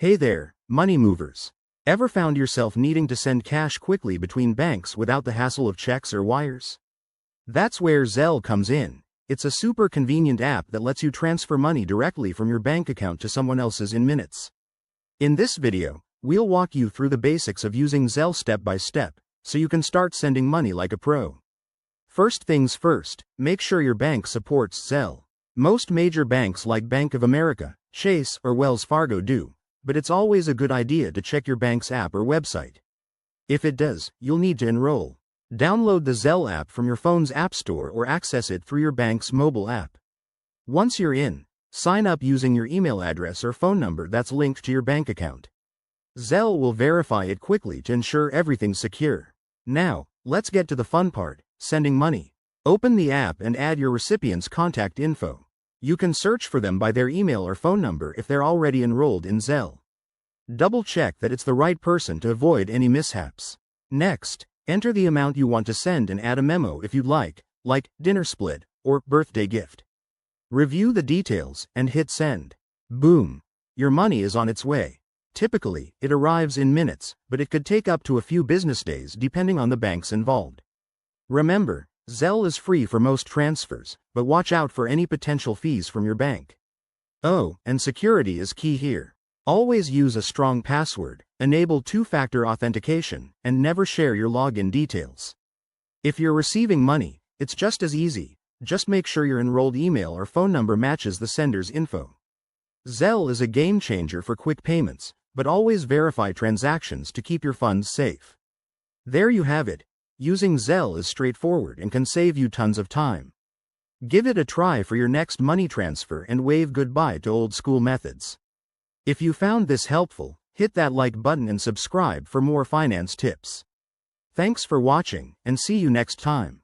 Hey there, money movers. Ever found yourself needing to send cash quickly between banks without the hassle of checks or wires? That's where Zelle comes in. It's a super convenient app that lets you transfer money directly from your bank account to someone else's in minutes. In this video, we'll walk you through the basics of using Zelle step by step, so you can start sending money like a pro. First things first, make sure your bank supports Zelle. Most major banks like Bank of America, Chase, or Wells Fargo do, but it's always a good idea to check your bank's app or website. If it does, you'll need to enroll. Download the Zelle app from your phone's app store or access it through your bank's mobile app. Once you're in, sign up using your email address or phone number that's linked to your bank account. Zelle will verify it quickly to ensure everything's secure. Now, let's get to the fun part, sending money. Open the app and add your recipient's contact info. You can search for them by their email or phone number if they're already enrolled in Zelle. Double check that it's the right person to avoid any mishaps. Next, enter the amount you want to send and add a memo if you'd like dinner split or birthday gift. Review the details and hit send. Boom! Your money is on its way. Typically, it arrives in minutes, but it could take up to a few business days depending on the banks involved. Remember, Zelle is free for most transfers, but watch out for any potential fees from your bank. Oh, and security is key here. Always use a strong password, enable two-factor authentication, and never share your login details. If you're receiving money, it's just as easy. Just make sure your enrolled email or phone number matches the sender's info. Zelle is a game changer for quick payments, but always verify transactions to keep your funds safe. There you have it. Using Zelle is straightforward and can save you tons of time. Give it a try for your next money transfer and wave goodbye to old school methods. If you found this helpful, hit that like button and subscribe for more finance tips. Thanks for watching, and see you next time.